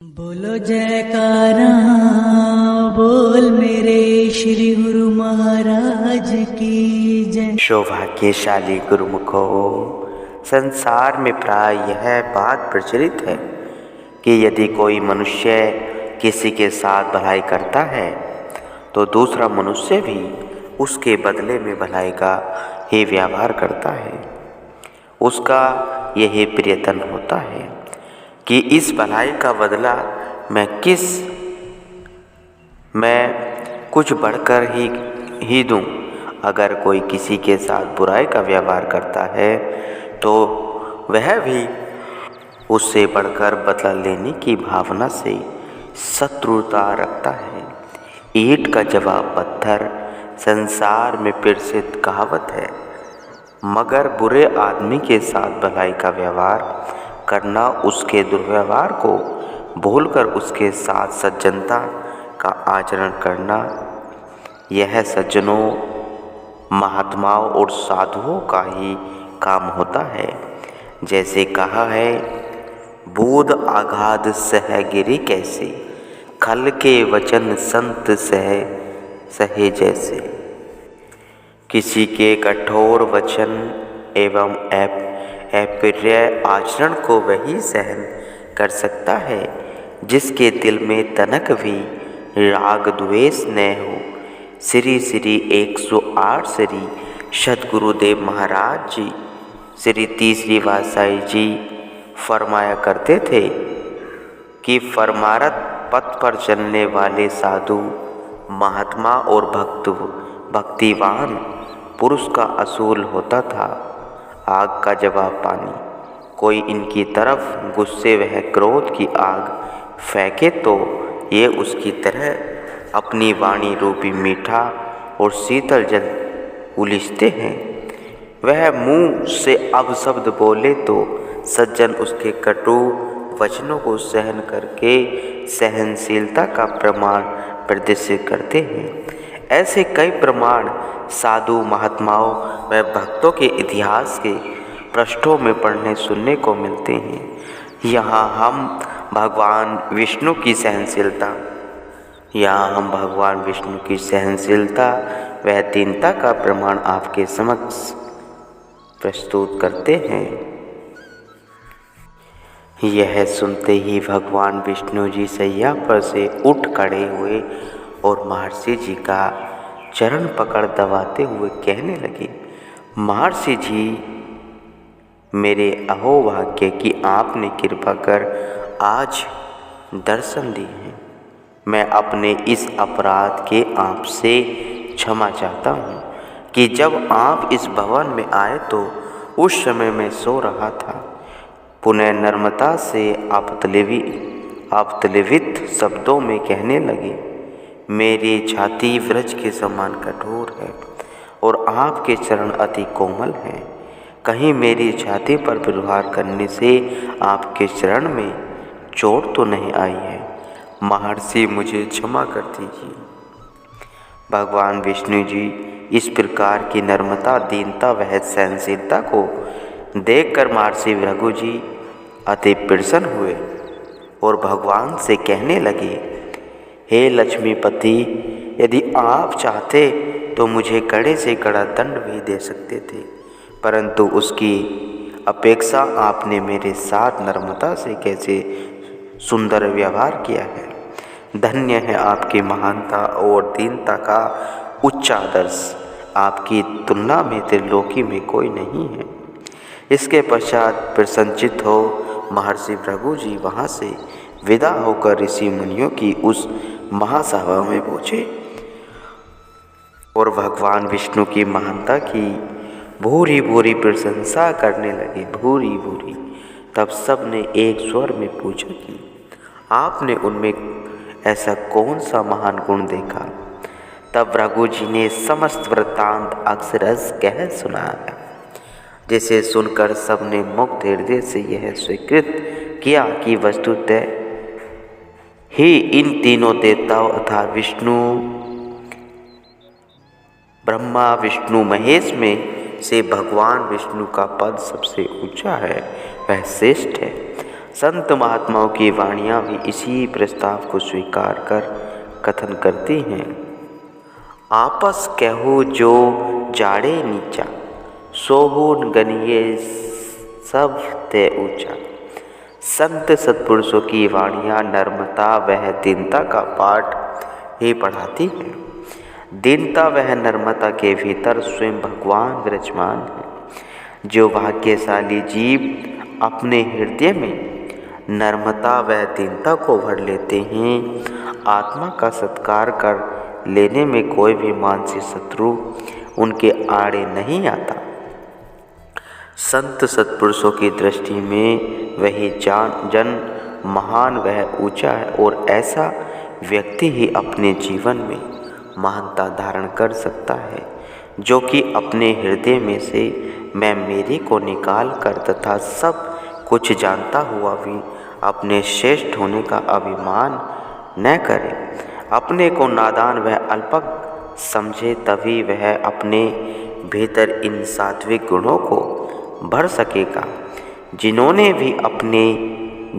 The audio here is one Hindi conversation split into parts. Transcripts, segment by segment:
बोलो जयकारा, बोल मेरे श्री गुरु महाराज की जय। सौभाग्यशाली गुरुमुखो, संसार में प्राय यह बात प्रचलित है कि यदि कोई मनुष्य किसी के साथ भलाई करता है तो दूसरा मनुष्य भी उसके बदले में भलाई का ही व्यवहार करता है। उसका यही प्रयत्न होता है कि इस भलाई का बदला मैं कुछ बढ़कर ही दूं। अगर कोई किसी के साथ बुराई का व्यवहार करता है तो वह भी उससे बढ़कर बदला लेने की भावना से शत्रुता रखता है। ईंट का जवाब पत्थर संसार में प्रसिद्ध कहावत है, मगर बुरे आदमी के साथ भलाई का व्यवहार करना, उसके दुर्व्यवहार को भूलकर उसके साथ सज्जनता का आचरण करना, यह सज्जनों, महात्माओं और साधुओं का ही काम होता है। जैसे कहा है, बूढ़ आघात सह गिरी कैसे, खल के वचन संत सहे जैसे। किसी के कठोर वचन एवं अप्रिय आचरण को वही सहन कर सकता है जिसके दिल में तनक भी राग द्वेष न हो। श्री 108 श्री सद्गुरुदेव महाराज जी श्री तीसरी पातशाही जी फरमाया करते थे कि फरमारत पथ पर चलने वाले साधु, महात्मा और भक्तिवान पुरुष का असूल होता था आग का जवाब पानी। कोई इनकी तरफ गुस्से व क्रोध की आग फेंके तो ये उसकी तरह अपनी वाणी रूपी मीठा और शीतल जल उलिझते हैं। वह मुंह से अपशब्द बोले तो सज्जन उसके कटु वचनों को सहन करके सहनशीलता का प्रमाण प्रदर्शित करते हैं। ऐसे कई प्रमाण साधु, महात्माओं व भक्तों के इतिहास के पृष्ठों में पढ़ने सुनने को मिलते हैं। यहाँ हम भगवान विष्णु की सहनशीलता व दीनता का प्रमाण आपके समक्ष प्रस्तुत करते हैं। यह सुनते ही भगवान विष्णु जी सैया पर से उठ खड़े हुए और महर्षि जी का चरण पकड़ दबाते हुए कहने लगे, महर्षि जी, मेरे अहोभाग्य कि आपने कृपा कर आज दर्शन दिए हैं। मैं अपने इस अपराध के आपसे क्षमा चाहता हूँ कि जब आप इस भवन में आए तो उस समय मैं सो रहा था। पुनः नम्रता से अपतलिवित शब्दों में कहने लगे, मेरी छाती वृक्ष के समान कठोर है और आपके चरण अति कोमल हैं। कहीं मेरी छाती पर प्रहार करने से आपके चरण में चोट तो नहीं आई है? महर्षि, मुझे क्षमा कर दीजिए। भगवान विष्णु जी इस प्रकार की नम्रता, दीनता व सहनशीलता को देखकर महर्षि भृगु जी अति प्रसन्न हुए और भगवान से कहने लगे, हे लक्ष्मीपति, यदि आप चाहते तो मुझे कड़े से कड़ा दंड भी दे सकते थे, परंतु उसकी अपेक्षा आपने मेरे साथ नम्रता से कैसे सुंदर व्यवहार किया है। धन्य है आपकी महानता और दीनता का उच्च आदर्श। आपकी तुलना में त्रिलोकी में कोई नहीं है। इसके पश्चात प्रसन्नचित्त हो महर्षि भृगु जी वहाँ से विदा होकर ऋषि मुनियों की उस महासभा में पहुँचे और भगवान विष्णु की महानता की भूरी भूरी प्रशंसा करने लगे, भूरी भूरी। तब सब ने एक स्वर में पूछा कि आपने उनमें ऐसा कौन सा महान गुण देखा? तब भृगु जी ने समस्त वृत्तांत अक्षरश कह सुनाया, जिसे सुनकर सबने मुक्त हृदय से यह स्वीकृत किया कि वस्तुतः ही इन तीनों देवताओं अथा विष्णु, ब्रह्मा, विष्णु, महेश में से भगवान विष्णु का पद सबसे ऊंचा है, वह श्रेष्ठ है। संत महात्माओं की वाणियाँ भी इसी प्रस्ताव को स्वीकार कर कथन करती हैं। आपस कहो जो जाड़े नीचा, सोहून गनिए सब ते ऊंचा। संत सत्पुरुषों की वाणियाँ नर्मता वह दीनता का पाठ ही पढ़ाती हैं। दीनता वह नर्मता के भीतर स्वयं भगवान विराजमान है। जो भाग्यशाली जीव अपने हृदय में नर्मता व दीनता को भर लेते हैं, आत्मा का सत्कार कर लेने में कोई भी मानसिक शत्रु उनके आड़े नहीं आता। संत सत्पुरुषों की दृष्टि में वही जन महान वह ऊंचा है और ऐसा व्यक्ति ही अपने जीवन में महानता धारण कर सकता है, जो कि अपने हृदय में से मैं मेरी को निकाल कर तथा सब कुछ जानता हुआ भी अपने श्रेष्ठ होने का अभिमान न करे, अपने को नादान व अल्पज्ञ समझे, तभी वह अपने भीतर इन सात्विक गुणों को भर सकेगा। जिन्होंने भी अपने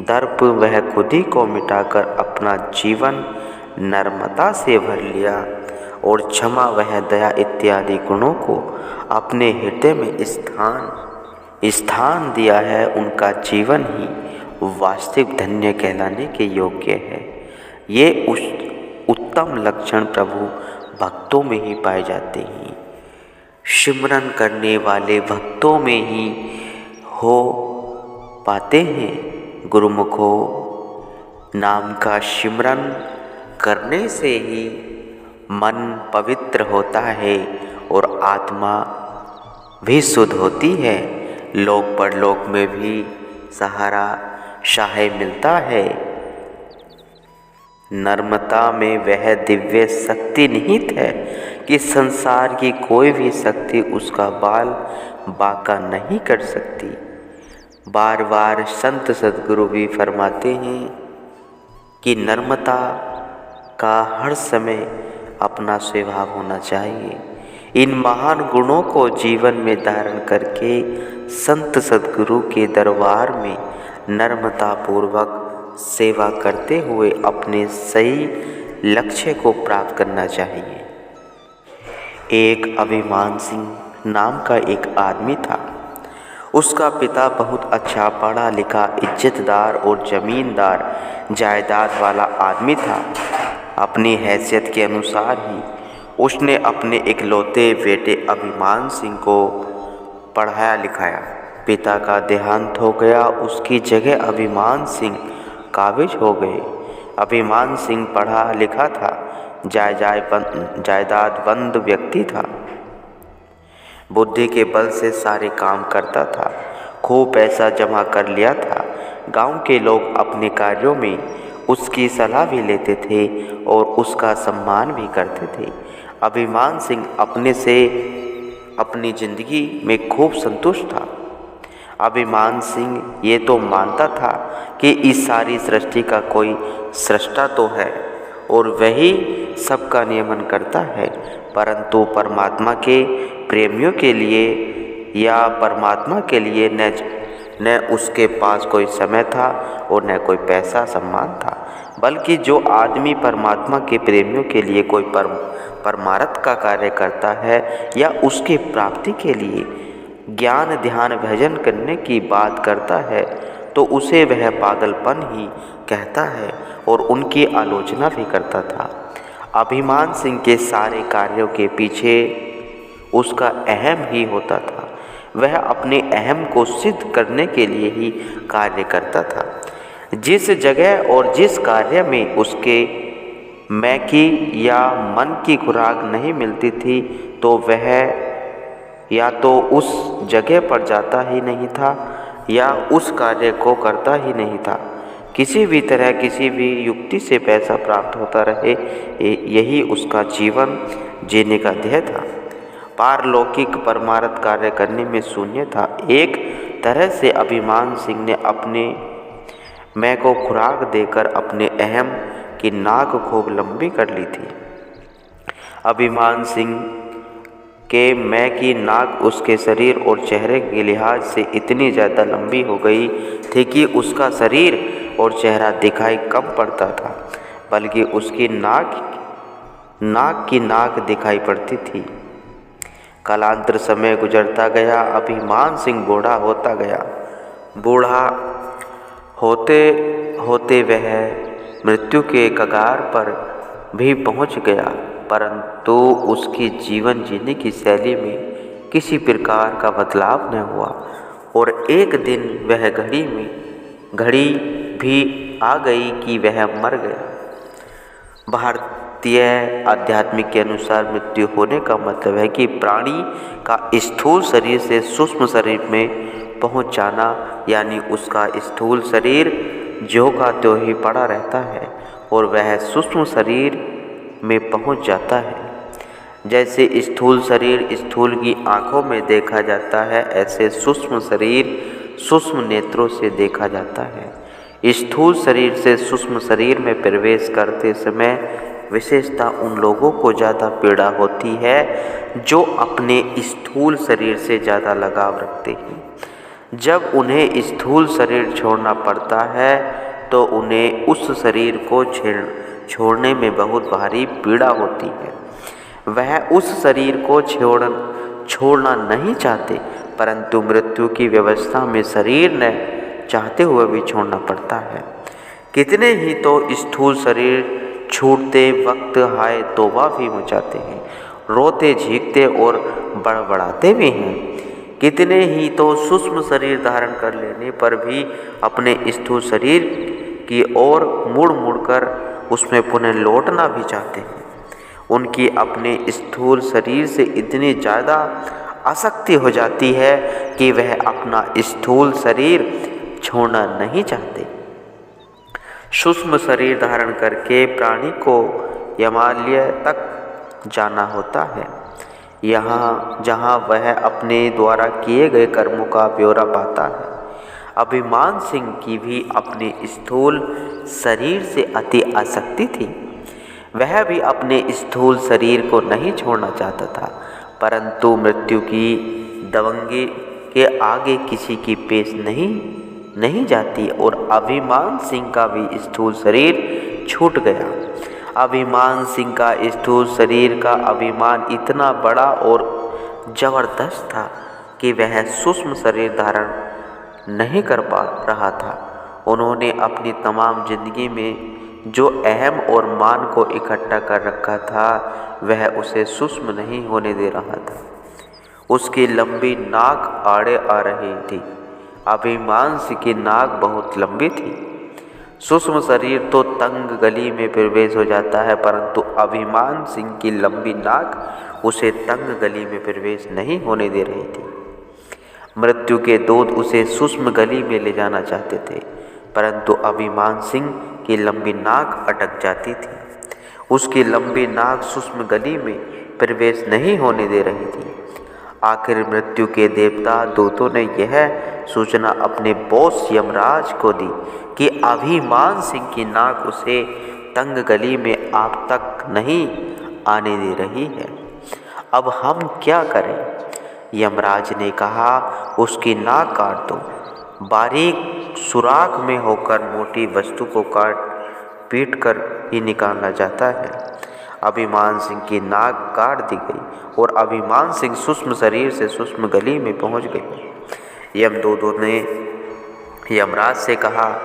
दर्प वह खुदी को मिटाकर अपना जीवन नर्मता से भर लिया और क्षमा वह दया इत्यादि गुणों को अपने हृदय में स्थान दिया है, उनका जीवन ही वास्तविक धन्य कहलाने के योग्य है। ये उत्तम लक्षण प्रभु भक्तों में ही पाए जाते हैं। सिमरन करने वाले भक्तों में ही हो पाते हैं। गुरुमुखों नाम का सिमरन करने से ही मन पवित्र होता है और आत्मा भी शुद्ध होती है। लोक परलोक में भी सहारा सहाय मिलता है। नर्मता में वह दिव्य शक्ति निहित है कि संसार की कोई भी शक्ति उसका बाल बांका नहीं कर सकती। बार बार संत सद्गुरु भी फरमाते हैं कि नर्मता का हर समय अपना स्वभाव होना चाहिए। इन महान गुणों को जीवन में धारण करके संत सद्गुरु के दरबार में नर्मता पूर्वक सेवा करते हुए अपने सही लक्ष्य को प्राप्त करना चाहिए। एक अभिमान सिंह नाम का एक आदमी था। उसका पिता बहुत अच्छा पढ़ा लिखा इज्जतदार और जमींदार जायदाद वाला आदमी था। अपनी हैसियत के अनुसार ही उसने अपने इकलौते बेटे अभिमान सिंह को पढ़ाया लिखाया। पिता का देहांत हो गया, उसकी जगह अभिमान सिंह काबिज हो गए। अभिमान सिंह पढ़ा लिखा था, जायदादबंद व्यक्ति था, बुद्धि के बल से सारे काम करता था, खूब पैसा जमा कर लिया था। गांव के लोग अपने कार्यों में उसकी सलाह भी लेते थे और उसका सम्मान भी करते थे। अभिमान सिंह अपने से अपनी जिंदगी में खूब संतुष्ट था। अभिमान सिंह ये तो मानता था कि इस सारी सृष्टि का कोई सृष्टा तो है और वही सबका नियमन करता है, परंतु परमात्मा के प्रेमियों के लिए या परमात्मा के लिए न उसके पास कोई समय था और न कोई पैसा सम्मान था, बल्कि जो आदमी परमात्मा के प्रेमियों के लिए कोई परमार्थ का कार्य करता है या उसके प्राप्ति के लिए ज्ञान ध्यान भजन करने की बात करता है, तो उसे वह पागलपन ही कहता है और उनकी आलोचना भी करता था। अभिमान सिंह के सारे कार्यों के पीछे उसका अहम ही होता था। वह अपने अहम को सिद्ध करने के लिए ही कार्य करता था। जिस जगह और जिस कार्य में उसके मैं की या मन की खुराक नहीं मिलती थी, तो वह या तो उस जगह पर जाता ही नहीं था या उस कार्य को करता ही नहीं था। किसी भी तरह किसी भी युक्ति से पैसा प्राप्त होता रहे, यही उसका जीवन जीने का ध्येय था। पारलौकिक परमार्थ कार्य करने में शून्य था। एक तरह से अभिमान सिंह ने अपने मैं को खुराक देकर अपने अहम की नाक खूब लंबी कर ली थी। अभिमान सिंह कि मैं की नाक उसके शरीर और चेहरे के लिहाज से इतनी ज़्यादा लंबी हो गई थी कि उसका शरीर और चेहरा दिखाई कम पड़ता था, बल्कि उसकी नाक की नाक दिखाई पड़ती थी। कालांतर समय गुजरता गया। अभिमान सिंह बूढ़ा होता गया। बूढ़ा होते होते वह मृत्यु के कगार पर भी पहुंच गया, परंतु उसकी जीवन जीने की शैली में किसी प्रकार का बदलाव न हुआ और एक दिन वह घड़ी भी आ गई कि वह मर गया। भारतीय आध्यात्मिक के अनुसार मृत्यु होने का मतलब है कि प्राणी का स्थूल शरीर से सूक्ष्म शरीर में पहुंच जाना, यानी उसका स्थूल शरीर ज्यों का त्यों ही पड़ा रहता है और वह सूक्ष्म शरीर में पहुंच जाता है। जैसे स्थूल शरीर स्थूल की आँखों में देखा जाता है, ऐसे सूक्ष्म शरीर सूक्ष्म नेत्रों से देखा जाता है। स्थूल शरीर से सूक्ष्म शरीर में प्रवेश करते समय विशेषता उन लोगों को ज़्यादा पीड़ा होती है जो अपने स्थूल शरीर से ज़्यादा लगाव रखते हैं। जब उन्हें स्थूल शरीर छोड़ना पड़ता है तो उन्हें उस शरीर को छोड़ने में बहुत भारी पीड़ा होती है। वह उस शरीर को छोड़ना नहीं चाहते, परंतु मृत्यु की व्यवस्था में शरीर ने चाहते हुए भी छोड़ना पड़ता है। कितने ही तो स्थूल शरीर छूटते वक्त हाय तौबा भी मचाते हैं, रोते झींकते और बड़बड़ाते भी हैं। कितने ही तो सूक्ष्म शरीर धारण कर लेने पर भी अपने स्थूल शरीर की ओर मुड़ कर उसमें पुनः लौटना भी चाहते हैं। उनकी अपने स्थूल शरीर से इतनी ज़्यादा आसक्ति हो जाती है कि वह अपना स्थूल शरीर छोड़ना नहीं चाहते। सूक्ष्म शरीर धारण करके प्राणी को हिमालय तक जाना होता है, जहाँ वह अपने द्वारा किए गए कर्मों का ब्यौरा पाता है। अभिमान सिंह की भी अपने स्थूल शरीर से अति आसक्ति थी। वह भी अपने स्थूल शरीर को नहीं छोड़ना चाहता था, परंतु मृत्यु की दबंगी के आगे किसी की पेश नहीं जाती और अभिमान सिंह का भी स्थूल शरीर छूट गया। अभिमान सिंह का स्थूल शरीर का अभिमान इतना बड़ा और जबरदस्त था कि वह सूक्ष्म शरीर धारण नहीं कर पा रहा था। उन्होंने अपनी तमाम जिंदगी में जो अहम और मान को इकट्ठा कर रखा था वह उसे सूक्ष्म नहीं होने दे रहा था। उसकी लंबी नाक आड़े आ रही थी। अभिमान सिंह की नाक बहुत लंबी थी। सूक्ष्म शरीर तो तंग गली में प्रवेश हो जाता है, परंतु अभिमान सिंह की लंबी नाक उसे तंग गली में प्रवेश नहीं होने दे रही थी। मृत्यु के दूत उसे सूक्ष्म गली में ले जाना चाहते थे, परंतु अभिमान सिंह की लंबी नाक अटक जाती थी। उसकी लंबी नाक सूक्ष्म गली में प्रवेश नहीं होने दे रही थी। आखिर मृत्यु के देवता दूतों ने यह सूचना अपने बॉस यमराज को दी कि अभिमान सिंह की नाक उसे तंग गली में आप तक नहीं आने दे रही है। अब हम क्या करें? यमराज ने कहा, उसकी नाक काट दो। बारीक सुराख में होकर मोटी वस्तु को पीट कर ही निकालना जाता है। अभिमान सिंह की नाक काट दी गई और अभिमान सिंह सूक्ष्म शरीर से सूक्ष्म गली में पहुंच गए। यमदूतों ने यमराज से कहा,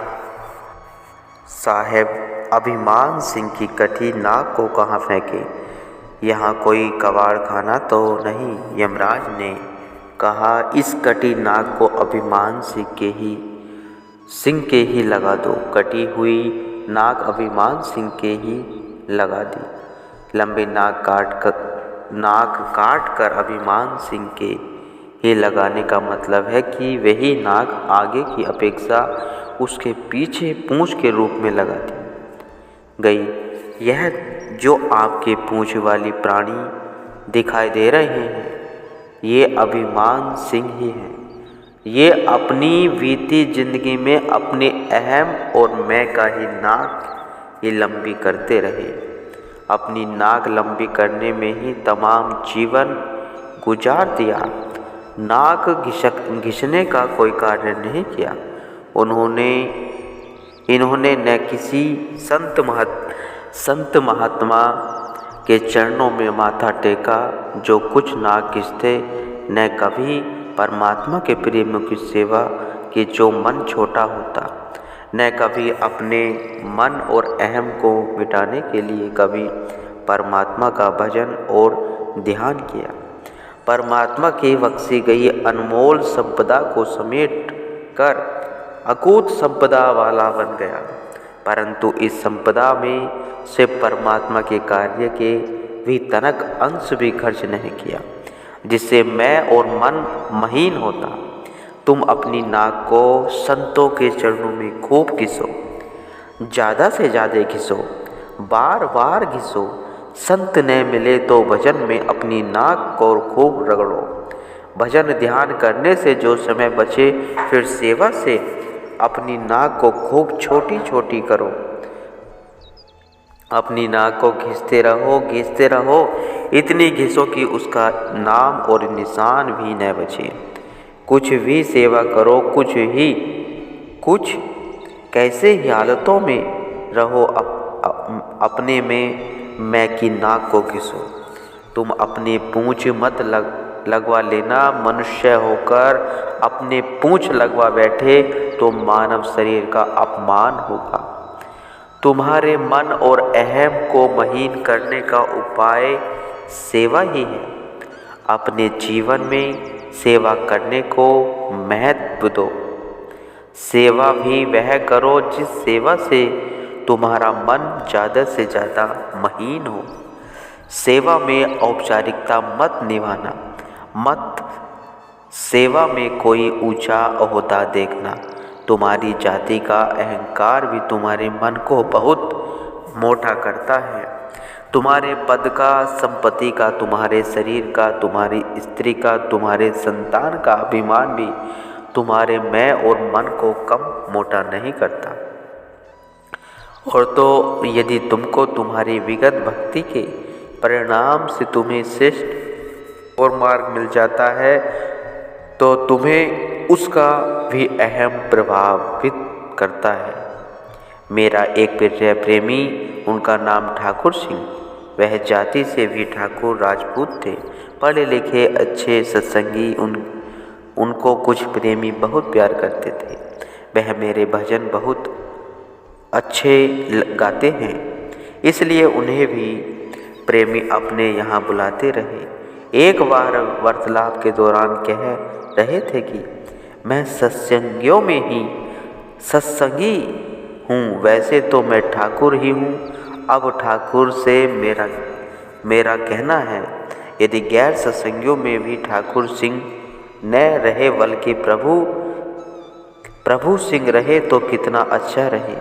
साहेब, अभिमान सिंह की कटी नाक को कहाँ फेंके? यहाँ कोई कबाड़ खाना तो नहीं? यमराज ने कहा, इस कटी नाक को अभिमान सिंह के ही लगा दो। कटी हुई नाक अभिमान सिंह के ही लगा दी। लंबी नाक काट कर अभिमान सिंह के ही लगाने का मतलब है कि वही नाक आगे की अपेक्षा उसके पीछे पूंछ के रूप में लगा दी गई। यह जो आपके पूंछ वाली प्राणी दिखाई दे रहे हैं, ये अभिमान सिंह ही हैं। ये अपनी बीती जिंदगी में अपने अहम और मैं का ही नाक ये लंबी करते रहे। अपनी नाक लंबी करने में ही तमाम जीवन गुजार दिया। नाक घिसने का कोई कार्य नहीं किया। इन्होंने न किसी संत महात्मा के चरणों में माथा टेका जो कुछ नाक घिसते, न कभी परमात्मा के प्रेम की सेवा की जो मन छोटा होता, न कभी अपने मन और अहम को मिटाने के लिए कभी परमात्मा का भजन और ध्यान किया। परमात्मा की बख्शी गई अनमोल संपदा को समेट कर अकूत संपदा वाला बन गया, परंतु इस संपदा में से परमात्मा के कार्य के भी तनक अंश भी खर्च नहीं किया, जिससे मैं और मन महीन होता। तुम अपनी नाक को संतों के चरणों में खूब घिसो, ज़्यादा से ज़्यादा घिसो, बार बार घिसो। संत न मिले तो भजन में अपनी नाक को खूब रगड़ो। भजन ध्यान करने से जो समय बचे, फिर सेवा से अपनी नाक को खूब छोटी छोटी करो। अपनी नाक को घिसते रहो, इतनी घिसो कि उसका नाम और निशान भी न बचे। कुछ भी सेवा करो, कुछ कैसे ही हालतों में रहो, अपने में मैं की नाक को घिसो। तुम अपने पूंछ मत लगवा लेना। मनुष्य होकर अपने पूंछ लगवा बैठे तो मानव शरीर का अपमान होगा। तुम्हारे मन और अहम को महीन करने का उपाय सेवा ही है। अपने जीवन में सेवा करने को महत्व दो। सेवा भी वह करो जिस सेवा से तुम्हारा मन ज़्यादा से ज़्यादा महीन हो। सेवा में औपचारिकता मत निभाना, मत सेवा में कोई ऊंचा ओहदा देखना। तुम्हारी जाति का अहंकार भी तुम्हारे मन को बहुत मोटा करता है। तुम्हारे पद का, संपत्ति का, तुम्हारे शरीर का, तुम्हारी स्त्री का, तुम्हारे संतान का अभिमान भी तुम्हारे मैं और मन को कम मोटा नहीं करता। और तो यदि तुमको तुम्हारी विगत भक्ति के परिणाम से तुम्हें श्रेष्ठ और मार्ग मिल जाता है, तो तुम्हें उसका भी अहम प्रभावित करता है। मेरा एक प्रिय प्रेमी, उनका नाम ठाकुर सिंह, वह जाति से भी ठाकुर राजपूत थे, पढ़े लिखे अच्छे सत्संगी। उनको कुछ प्रेमी बहुत प्यार करते थे। वह मेरे भजन बहुत अच्छे गाते हैं, इसलिए उन्हें भी प्रेमी अपने यहाँ बुलाते रहे। एक बार वार्तालाप के दौरान कह रहे थे कि मैं सत्संगियों में ही सत्संगी हूँ, वैसे तो मैं ठाकुर ही हूँ। अब ठाकुर से मेरा कहना है, यदि गैर सत्संगियों में भी ठाकुर सिंह न रहे बल्कि प्रभु सिंह रहे तो कितना अच्छा रहे।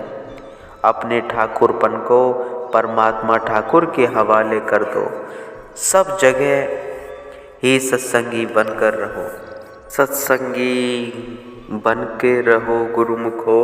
अपने ठाकुरपन को परमात्मा ठाकुर के हवाले कर दो। सब जगह ही सत्संगी बनकर रहो, सत्संगी बनके रहो गुरुमुखो।